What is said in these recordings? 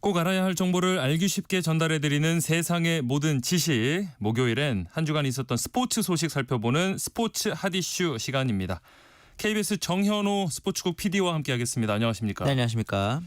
꼭 알아야 할 정보를 알기 쉽게 전달해드리는 세상의 모든 지식. 목요일엔 한 주간 있었던 스포츠 소식 살펴보는 스포츠 핫이슈 시간입니다. KBS 정현호 스포츠국 PD와 함께하겠습니다. 안녕하십니까? 네, 안녕하십니까?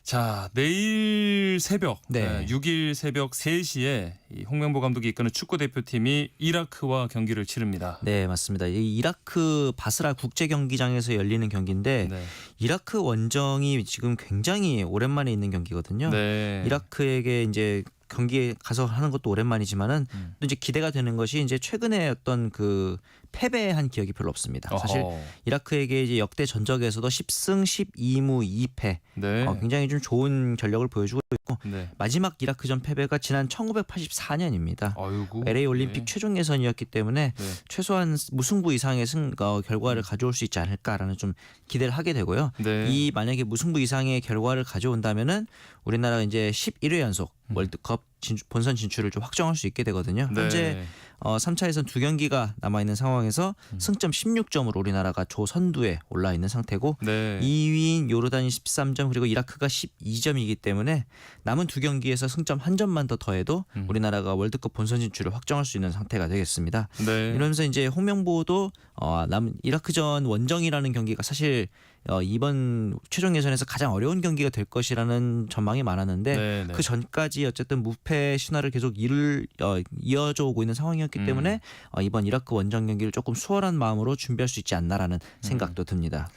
자, 내일 새벽, 네. 6일 새벽 3시에 이 홍명보 감독이 이끄는 축구대표팀이 이라크와 경기를 치릅니다. 네, 맞습니다. 이 이라크 바스라 국제경기장에서 열리는 경기인데 네. 이라크 원정이 지금 굉장히 오랜만에 있는 경기거든요. 네. 이라크에게 이제 경기에 가서 하는 것도 오랜만이지만은 또 이제 기대가 되는 것이 이제 최근에 어떤 그 패배한 기억이 별로 없습니다. 사실 어허. 이라크에게 이제 역대 전적에서도 10승 12무 2패 네. 굉장히 좀 좋은 전력을 보여주고 있고 네. 마지막 이라크전 패배가 지난 1984년입니다. 아이고. LA 올림픽 네. 최종 예선이었기 때문에 네. 최소한 무승부 이상의 결과를 가져올 수 있지 않을까라는 좀 기대를 하게 되고요. 네. 이 만약에 무승부 이상의 결과를 가져온다면은 우리나라가 이제 11회 연속 월드컵 본선 진출을 좀 확정할 수 있게 되거든요. 네. 현재 3차 예선 2경기가 남아 있는 상황에서 승점 16점으로 우리나라가 조선두에 올라 있는 상태고 네. 2위인 요르단이 13점 그리고 이라크가 12점이기 때문에 남은 2경기에서 승점 1점만 더 더해도 우리나라가 월드컵 본선 진출을 확정할 수 있는 상태가 되겠습니다. 네. 이러면서 이제 홍명보도 남은 이라크전 원정이라는 경기가 사실 이번 최종 예선에서 가장 어려운 경기가 될 것이라는 전망이 많았는데 네, 네. 그 전까지 어쨌든 무패 신화를 계속 이어져 오고 있는 상황이었기 때문에 이번 이라크 원정 경기를 조금 수월한 마음으로 준비할 수 있지 않나라는 생각도 듭니다.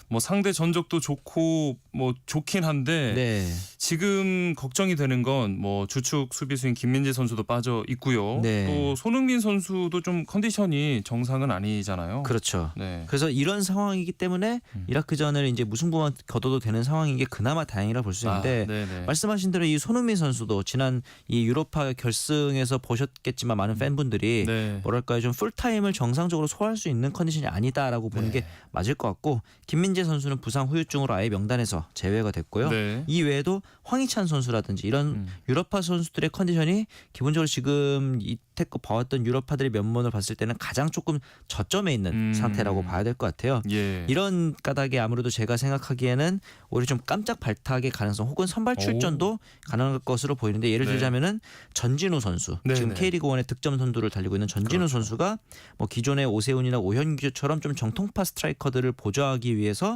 뭐 상대 전적도 좋고 뭐 좋긴 한데 네. 지금 걱정이 되는 건 뭐 주축 수비수인 김민재 선수도 빠져 있고요. 네. 또 손흥민 선수도 좀 컨디션이 정상은 아니잖아요. 그렇죠. 네. 그래서 이런 상황이기 때문에 이라크전을 이제 무승부만 거둬도 되는 상황인 게 그나마 다행이라 볼 수 있는데 네네. 말씀하신 대로 이 손흥민 선수도 지난 이 유로파 결승에서 보셨겠지만 많은 팬분들이 네. 뭐랄까요 좀 풀타임을 정상적으로 소화할 수 있는 컨디션이 아니다라고 보는 네. 게 맞을 것 같고 김민재 선수는 부상 후유증으로 아예 명단에서 제외가 됐고요. 네. 이 외에도 황희찬 선수라든지 이런 유로파 선수들의 컨디션이 기본적으로 지금 이태껏 봐왔던 유로파들의 면모를 봤을 때는 가장 조금 저점에 있는 상태라고 봐야 될 것 같아요. 예. 이런 까닭에 아무래도 제가 생각하기에는 오히려 좀 깜짝 발탁의 가능성 혹은 선발 출전도 가능할 것으로 보이는데 예를 네. 들자면은 전진우 선수 네, 지금 네. K리그 1의 득점 선두를 달리고 있는 전진우 그렇죠. 선수가 뭐 기존의 오세훈이나 오현규처럼 좀 정통파 스트라이커들을 보조하기 위해서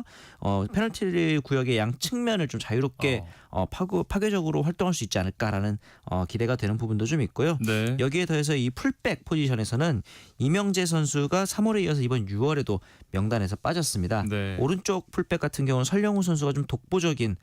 페널티 구역의 양 측면을 좀 자유롭게 파괴적으로 활동할 수 있지 않을까라는 기대가 되는 부분도 좀 있고요. 네. 여기에 더해서 이 풀백 포지션에서는 이명재 선수가 3월에 이어서 이번 6월에도 명단에서 빠졌습니다. 네. 오른쪽 풀백 같은 경우는 설령우 선수가 좀 독보적인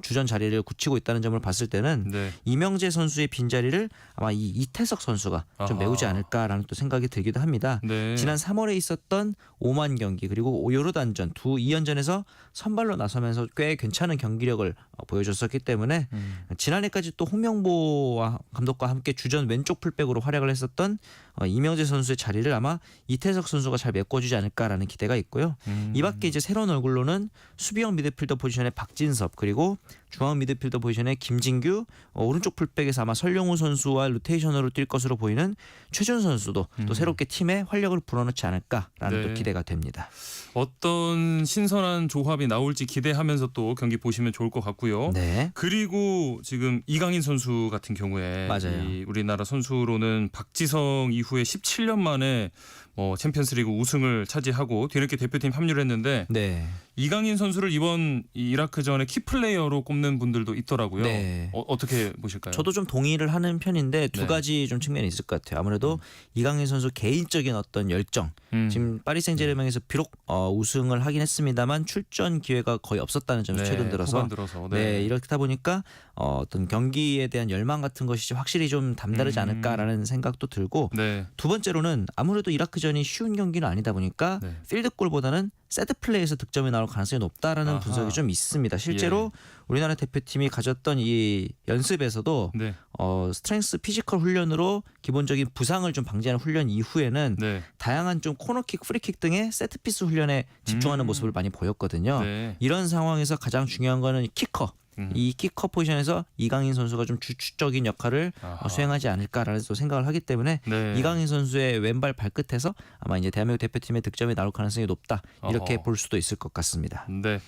주전 자리를 굳히고 있다는 점을 봤을 때는 네. 이명재 선수의 빈자리를 아마 이 이태석 선수가 좀 아하. 메우지 않을까라는 또 생각이 들기도 합니다. 네. 지난 3월에 있었던 오만 경기 그리고 요르단전 2연전에서 선발로 나서면서 꽤 괜찮은 경기력을 보여줬었기 때문에 지난해까지 또 홍명보 감독과 함께 주전 왼쪽 풀백으로 활약을 했었던 이명재 선수의 자리를 아마 이태석 선수가 잘 메꿔주지 않을까라는 기대가 있고요. 이 밖에 이제 새로운 얼굴로는 수비형 미드필더 포지션의 박진섭 그리고 중앙 미드필더 포지션의 김진규 오른쪽 풀백에서 아마 설령우 선수와 로테이션으로 뛸 것으로 보이는 최준 선수도 또 새롭게 팀에 활력을 불어넣지 않을까라는 네. 또 기대가 됩니다. 어떤 신선한 조합이 나올지 기대하면서 또 경기 보시면 좋을 것 같고요. 네. 그리고 지금 이강인 선수 같은 경우에 맞아요. 이 우리나라 선수로는 박지성 이후에 17년 만에 챔피언스리그 우승을 차지하고 뒤늦게 대표팀 합류를 했는데 네. 이강인 선수를 이번 이 이라크전의 키플레이어로 꼽는 분들도 있더라고요. 네. 어떻게 보실까요? 저도 좀 동의를 하는 편인데 두 네. 가지 좀 측면이 있을 것 같아요. 아무래도 이강인 선수 개인적인 어떤 열정. 지금 파리 생제르맹에서 비록 우승을 하긴 했습니다만 출전 기회가 거의 없었다는 점이 네, 최근 들어서. 후반 들어서. 네, 이렇다 보니까 어떤 경기에 대한 열망 같은 것이 확실히 좀 남다르지 않을까라는 생각도 들고 네. 두 번째로는 아무래도 이라크전이 쉬운 경기는 아니다 보니까 네. 필드골보다는 세트 플레이에서 득점이 나올 가능성이 높다라는 아하. 분석이 좀 있습니다. 실제로 우리나라 대표팀이 가졌던 이 연습에서도 네. 스트렝스 피지컬 훈련으로 기본적인 부상을 좀 방지하는 훈련 이후에는 네. 다양한 좀 코너킥, 프리킥 등의 세트피스 훈련에 집중하는 모습을 많이 보였거든요. 네. 이런 상황에서 가장 중요한 거는 키커. 이 키커 포지션에서 이강인 선수가 좀 주축적인 역할을 아하. 수행하지 않을까라는 또 생각을 하기 때문에 네. 이강인 선수의 왼발 발끝에서 아마 이제 대한민국 대표팀의 득점이 나올 가능성이 높다 이렇게 어허. 볼 수도 있을 것 같습니다. 네.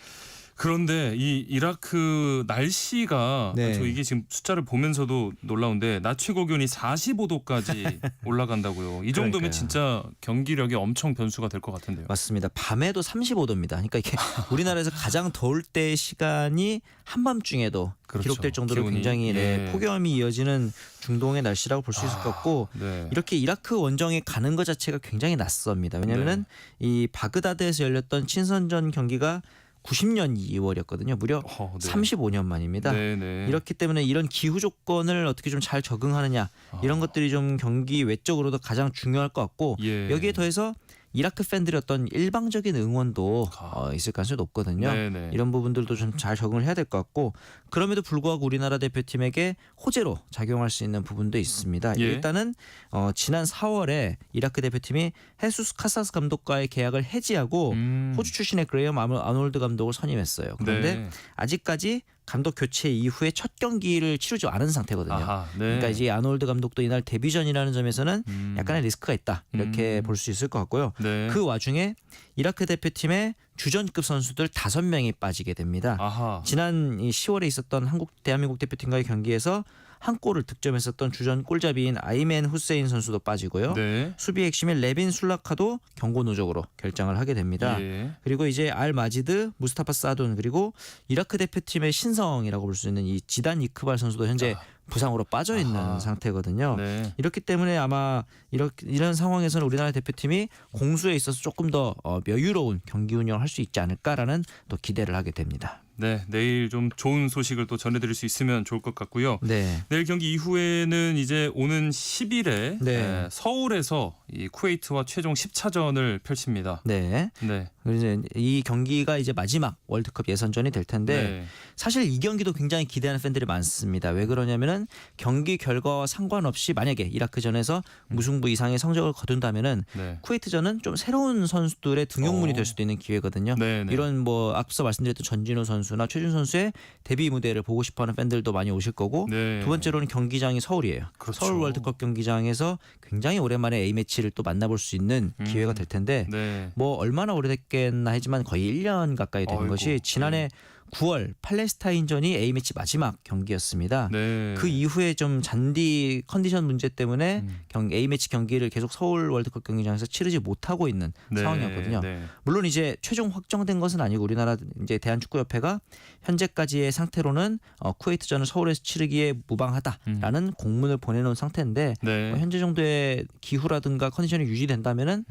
그런데 이 이라크 날씨가 네. 저 이게 지금 숫자를 보면서도 놀라운데 낮 최고 기온이 45도까지 올라간다고요. 이 정도면 그러니까요. 진짜 경기력이 엄청 변수가 될 것 같은데요. 맞습니다. 밤에도 35도입니다. 그러니까 이게 우리나라에서 가장 더울 때 시간이 한밤중에도 그렇죠. 기록될 정도로 기온이, 굉장히 예. 폭염이 이어지는 중동의 날씨라고 볼 수 있을 것 같고 네. 이렇게 이라크 원정에 가는 것 자체가 굉장히 낯섭니다. 왜냐하면은 이 바그다드에서 열렸던 친선전 경기가 90년 2월이었거든요. 무려 네. 35년 만입니다. 네네. 이렇기 때문에 이런 기후 조건을 어떻게 좀 잘 적응하느냐 이런 것들이 좀 경기 외적으로도 가장 중요할 것 같고 예. 여기에 더해서 이라크 팬들의 어떤 일방적인 응원도 있을 가능성이 높거든요. 네네. 이런 부분들도 좀 잘 적응을 해야 될 것 같고 그럼에도 불구하고 우리나라 대표팀에게 호재로 작용할 수 있는 부분도 있습니다. 예. 일단은 지난 4월에 이라크 대표팀이 헤수스 카사스 감독과의 계약을 해지하고 호주 출신의 그레이엄 아놀드 감독을 선임했어요. 그런데 네. 아직까지 감독 교체 이후에 첫 경기를 치르지 않은 상태거든요. 아하, 네. 그러니까 이제 아놀드 감독도 이날 데뷔전이라는 점에서는 약간의 리스크가 있다 이렇게 볼 수 있을 것 같고요. 네. 그 와중에 이라크 대표팀의 주전급 선수들 5명이 빠지게 됩니다. 아하. 지난 이 10월에 있었던 대한민국 대표팀과의 경기에서 한 골을 득점했었던 주전 골잡이인 아이멘 후세인 선수도 빠지고요. 네. 수비 핵심인 레빈 술라카도 경고 누적으로 결장을 하게 됩니다. 예. 그리고 이제 알 마지드, 무스타파 사돈 그리고 이라크 대표팀의 신성이라고 볼 수 있는 이 지단 이크발 선수도 현재 부상으로 빠져 있는 아하. 상태거든요. 네. 이렇기 때문에 아마 이런 상황에서는 우리나라 대표팀이 공수에 있어서 조금 더 여유로운 경기 운영을 할 수 있지 않을까라는 또 기대를 하게 됩니다. 네, 내일 좀 좋은 소식을 또 전해드릴 수 있으면 좋을 것 같고요. 네. 내일 경기 이후에는 이제 오는 10일에 네. 서울에서 이 쿠웨이트와 최종 10차전을 펼칩니다. 네. 네. 그리고 이제 이 경기가 이제 마지막 월드컵 예선전이 될 텐데 네. 사실 이 경기도 굉장히 기대하는 팬들이 많습니다. 왜 그러냐면은 경기 결과와 상관없이 만약에 이라크전에서 무승부 이상의 성적을 거둔다면은 네. 쿠웨이트전은 좀 새로운 선수들의 등용문이 될 수도 있는 기회거든요. 네, 네. 이런 뭐 앞서 말씀드렸던 전진우 선수나 최준 선수의 데뷔 무대를 보고 싶어하는 팬들도 많이 오실 거고 네. 두 번째로는 경기장이 서울이에요. 그렇죠. 서울 월드컵 경기장에서 굉장히 오랜만에 A매치를 또 만나볼 수 있는 기회가 될 텐데 네. 뭐 얼마나 오래됐겠나 하지만 거의 1년 가까이 되는 아이고, 것이 지난해 9월 팔레스타인전이 A매치 마지막 경기였습니다. 네. 그 이후에 좀 잔디 컨디션 문제 때문에 A매치 경기를 계속 서울 월드컵 경기장에서 치르지 못하고 있는 네. 상황이었거든요. 네. 물론 이제 최종 확정된 것은 아니고 우리나라 이제 대한축구협회가 현재까지의 상태로는 쿠웨이트전을 서울에서 치르기에 무방하다라는 공문을 보내놓은 상태인데 네. 현재 정도의 기후라든가 컨디션이 유지된다면은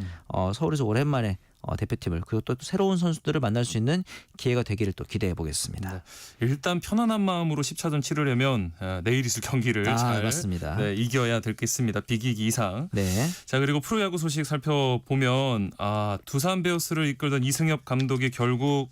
서울에서 오랜만에 대표팀을 그리고 또 새로운 선수들을 만날 수 있는 기회가 되기를 또 기대해 보겠습니다. 네. 일단 편안한 마음으로 10차전 치르려면 내일 있을 경기를 잘 맞습니다. 네, 이겨야 되겠습니다. 비기기 이상. 네. 자, 그리고 프로야구 소식 살펴보면 두산 베어스를 이끌던 이승엽 감독이 결국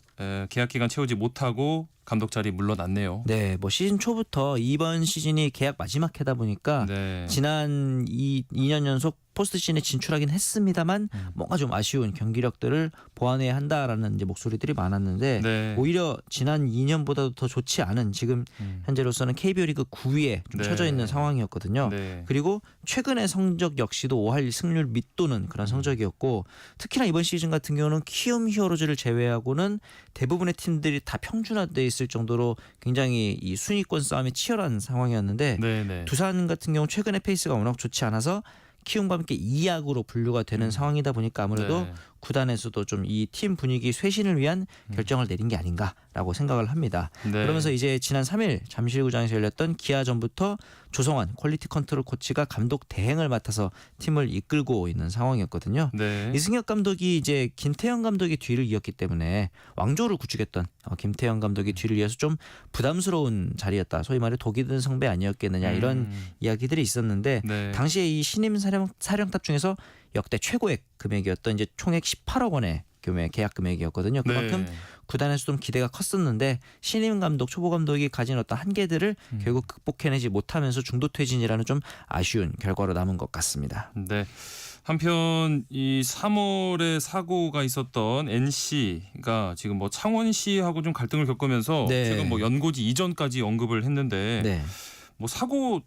계약 기간 채우지 못하고 감독 자리 물러났네요. 네, 뭐 시즌 초부터 이번 시즌이 계약 마지막 해다 보니까 네. 지난 2년 연속 포스트 시즌에 진출하긴 했습니다만 뭔가 좀 아쉬운 경기력들을 보완해야 한다라는 이제 목소리들이 많았는데 네. 오히려 지난 2년보다도 더 좋지 않은 지금 현재로서는 KBO 리그 9위에 좀 네. 처져 있는 상황이었거든요. 네. 그리고 최근의 성적 역시도 5할 승률 밑도는 그런 성적이었고 특히나 이번 시즌 같은 경우는 키움 히어로즈를 제외하고는 대부분의 팀들이 다 평준화돼 있을 정도로 굉장히 이 순위권 싸움이 치열한 상황이었는데 네, 네. 두산 같은 경우 최근에 페이스가 워낙 좋지 않아서 키움과 함께 2약으로 분류가 되는 상황이다 보니까 아무래도 네. 구단에서도 좀 이 팀 분위기 쇄신을 위한 결정을 내린 게 아닌가라고 생각을 합니다. 네. 그러면서 이제 지난 3일 잠실구장에서 열렸던 기아전부터 조성환 퀄리티 컨트롤 코치가 감독 대행을 맡아서 팀을 이끌고 있는 상황이었거든요. 네. 이승엽 감독이 이제 김태형 감독의 뒤를 이었기 때문에 왕조를 구축했던 김태형 감독의 뒤를 이어서 좀 부담스러운 자리였다. 소위 말해 독이 든 성배 아니었겠느냐 이런 이야기들이 있었는데 네. 당시에 이 신임 사령탑 중에서 역대 최고액 금액이었던 이제 총액 18억 원의 계약 금액이었거든요. 그만큼 네. 구단에서 좀 기대가 컸었는데 신임 감독, 초보 감독이 가진 어떤 한계들을 결국 극복해내지 못하면서 중도 퇴진이라는 좀 아쉬운 결과로 남은 것 같습니다. 네. 한편 이 3월에 사고가 있었던 NC가 지금 뭐 창원시하고 좀 갈등을 겪으면서 네. 지금 뭐 연고지 이전까지 언급을 했는데 네. 뭐 사고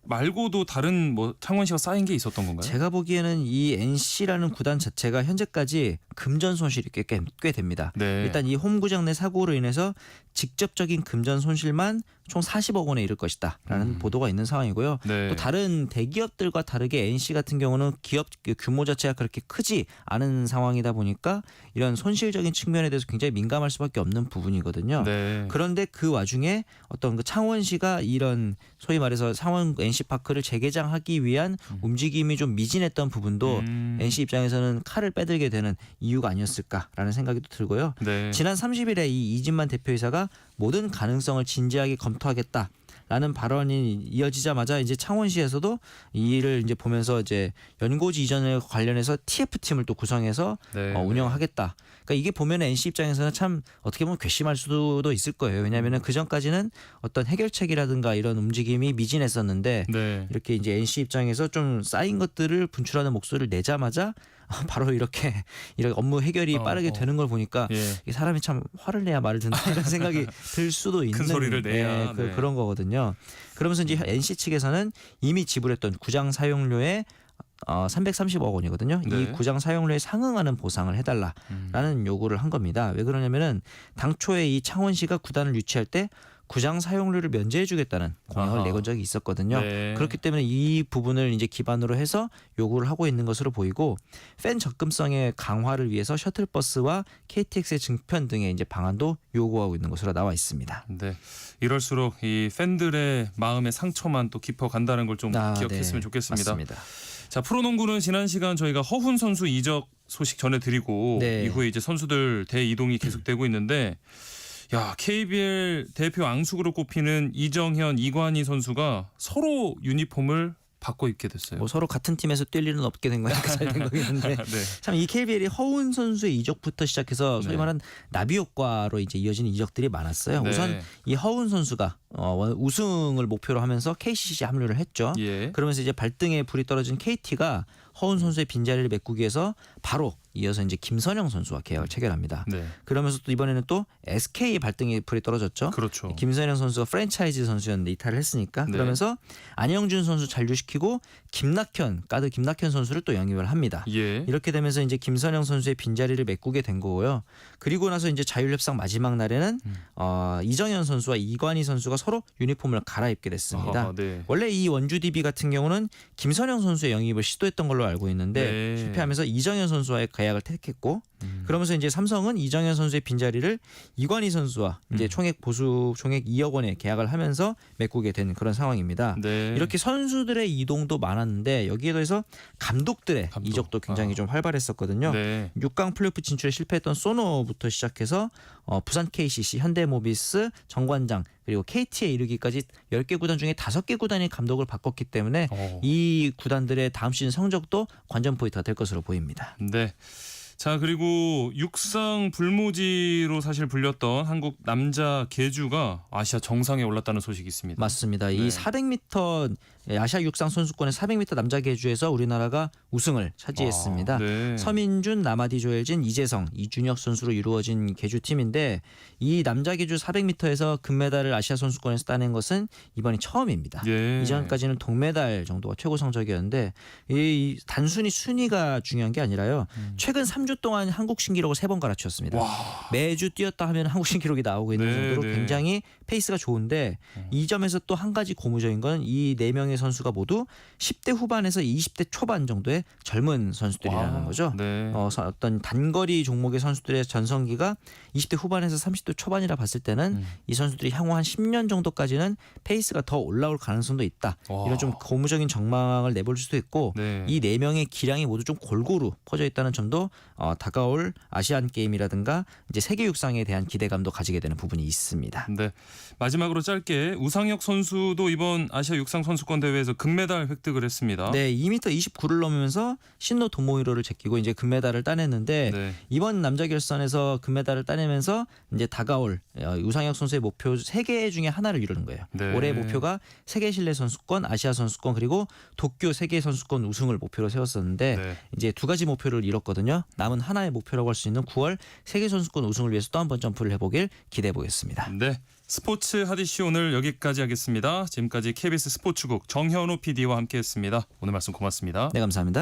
말고도 다른 뭐 창원시가 쌓인 게 있었던 건가요? 제가 보기에는 이 NC라는 구단 자체가 현재까지 금전 손실이 꽤 됩니다. 네. 일단 이 홈구장 내 사고로 인해서 직접적인 금전 손실만 총 40억 원에 이를 것이다라는 보도가 있는 상황이고요. 네. 또 다른 대기업들과 다르게 NC 같은 경우는 기업 규모 자체가 그렇게 크지 않은 상황이다 보니까 이런 손실적인 측면에 대해서 굉장히 민감할 수밖에 없는 부분이거든요. 네. 그런데 그 와중에 어떤 그 창원시가 이런 소위 말해서 창원 NC파크를 재개장하기 위한 움직임이 좀 미진했던 부분도 NC 입장에서는 칼을 빼들게 되는 이유가 아니었을까라는 생각이 또 들고요. 네. 지난 30일에 이 이진만 대표이사가 모든 가능성을 진지하게 검토하겠다라는 발언이 이어지자마자 이제 창원시에서도 이 일을 이제 보면서 이제 연고지 이전에 관련해서 TF팀을 또 구성해서 네. 운영하겠다. 그러니까 이게 보면 NC 입장에서는 참 어떻게 보면 괘씸할 수도 있을 거예요. 왜냐하면 그 전까지는 어떤 해결책이라든가 이런 움직임이 미진했었는데 네. 이렇게 이제 NC 입장에서 좀 쌓인 것들을 분출하는 목소리를 내자마자 바로 이렇게 업무 해결이 빠르게 되는 걸 보니까 예. 이 사람이 참 화를 내야 말을 듣는다 이런 생각이 들 수도 있는 큰 소리를 내야. 네. 그런 거거든요. 그러면서 이제 NC 측에서는 이미 지불했던 구장 사용료의 330억 원이거든요. 네. 이 구장 사용료에 상응하는 보상을 해달라라는 요구를 한 겁니다. 왜 그러냐면은 당초에 이 창원시가 구단을 유치할 때 구장 사용료를 면제해주겠다는 공약을 아하. 내건 적이 있었거든요. 네. 그렇기 때문에 이 부분을 이제 기반으로 해서 요구를 하고 있는 것으로 보이고 팬 접근성의 강화를 위해서 셔틀버스와 KTX의 증편 등의 이제 방안도 요구하고 있는 것으로 나와 있습니다. 네. 이럴수록 이 팬들의 마음의 상처만 또 깊어간다는 걸 좀 기억했으면 네. 좋겠습니다. 맞습니다. 자, 프로농구는 지난 시간 저희가 허훈 선수 이적 소식 전해드리고 네. 이후에 이제 선수들 대이동이 계속되고 있는데, 야, KBL 대표 앙숙으로 꼽히는 이정현, 이관희 선수가 서로 유니폼을 바꿔 입게 됐어요. 뭐 서로 같은 팀에서 뛸 일은 없게 된 거니까 잘 된 거겠는데 네. 참 이 KBL이 허훈 선수의 이적부터 시작해서 소위 네. 말하는 나비 효과로 이제 이어지는 이적들이 많았어요. 네. 우선 이 허훈 선수가 우승을 목표로 하면서 KCC 합류를 했죠. 예. 그러면서 이제 발등에 불이 떨어진 KT가 허훈 선수의 빈자리를 메꾸기 위해서 바로 이어서 이제 김선영 선수와 계약을 체결합니다. 네. 그러면서 또 이번에는 또 SK의 발등에 불이 떨어졌죠. 그렇죠. 김선영 선수가 프랜차이즈 선수였는데 이탈을 했으니까 네. 그러면서 안영준 선수 잔류시키고 가드 김낙현 선수를 또 영입을 합니다. 예. 이렇게 되면서 이제 김선영 선수의 빈자리를 메꾸게 된 거고요. 그리고 나서 이제 자율협상 마지막 날에는 이정현 선수와 이관희 선수가 서로 유니폼을 갈아입게 됐습니다. 아하, 네. 원래 이 원주 DB 같은 경우는 김선영 선수의 영입을 시도했던 걸로 알고 있는데 네. 실패하면서 이정현 선수와의 계약을 택했고 그러면서 이제 삼성은 이정현 선수의 빈자리를 이관희 선수와 이제 총액 2억 원의 계약을 하면서 메꾸게 된 그런 상황입니다. 네. 이렇게 선수들의 이동도 많았는데 여기에 더해서 감독들의 이적도 굉장히 좀 활발했었거든요. 네. 6강 플레이오프 진출에 실패했던 소노부터 시작해서 부산 KCC, 현대모비스, 정관장 그리고 KT에 이르기까지 10개 구단 중에 5개 구단이 감독을 바꿨기 때문에 이 구단들의 다음 시즌 성적도 관전 포인트가 될 것으로 보입니다. 네. 자, 그리고 육상 불모지로 사실 불렸던 한국 남자 계주가 아시아 정상에 올랐다는 소식이 있습니다. 맞습니다. 네. 이 400m 아시아 육상 선수권의 400m 남자 계주에서 우리나라가 우승을 차지했습니다. 네. 서민준, 남아디 조엘진, 이재성, 이준혁 선수로 이루어진 계주팀인데 이 남자 계주 400m에서 금메달을 아시아 선수권에서 따낸 것은 이번이 처음입니다. 예. 이전까지는 동메달 정도가 최고 성적이었는데 이 단순히 순위가 중요한 게 아니라요. 최근 3주 동안 한국 신기록을 3번 갈아치웠습니다. 와. 매주 뛰었다 하면 한국 신기록이 나오고 있는 네, 정도로 네. 굉장히 페이스가 좋은데 이 점에서 또 한 가지 고무적인 건 이 4명의 선수가 모두 10대 후반에서 20대 초반 정도의 젊은 선수들이라는 와. 거죠. 네. 어떤 단거리 종목의 선수들의 전성기가 20대 후반에서 30대 초반이라 봤을 때는 이 선수들이 향후 한 10년 정도까지는 페이스가 더 올라올 가능성도 있다. 와. 이런 좀 고무적인 전망을 내볼 수도 있고 네. 이 4명의 기량이 모두 좀 골고루 퍼져 있다는 점도 다가올 아시안 게임이라든가 이제 세계 육상에 대한 기대감도 가지게 되는 부분이 있습니다. 네. 마지막으로 짧게 우상혁 선수도 이번 아시아 육상 선수권 대회에서 금메달 획득을 했습니다. 네, 2m 29를 넘으면서 신노 도모히로를 제끼고 이제 금메달을 따냈는데 네. 이번 남자 결선에서 금메달을 따내면서 이제 다가올 우상혁 선수의 목표 3개 중에 하나를 이루는 거예요. 네. 올해 목표가 세계 실내 선수권, 아시아 선수권 그리고 도쿄 세계 선수권 우승을 목표로 세웠었는데 네. 이제 2가지 목표를 이뤘거든요. 남은 하나의 목표라고 할 수 있는 9월 세계 선수권 우승을 위해서 또 한 번 점프를 해보길 기대해 보겠습니다. 네. 스포츠 핫이슈 오늘 여기까지 하겠습니다. 지금까지 KBS 스포츠국 정현호 PD와 함께했습니다. 오늘 말씀 고맙습니다. 네, 감사합니다.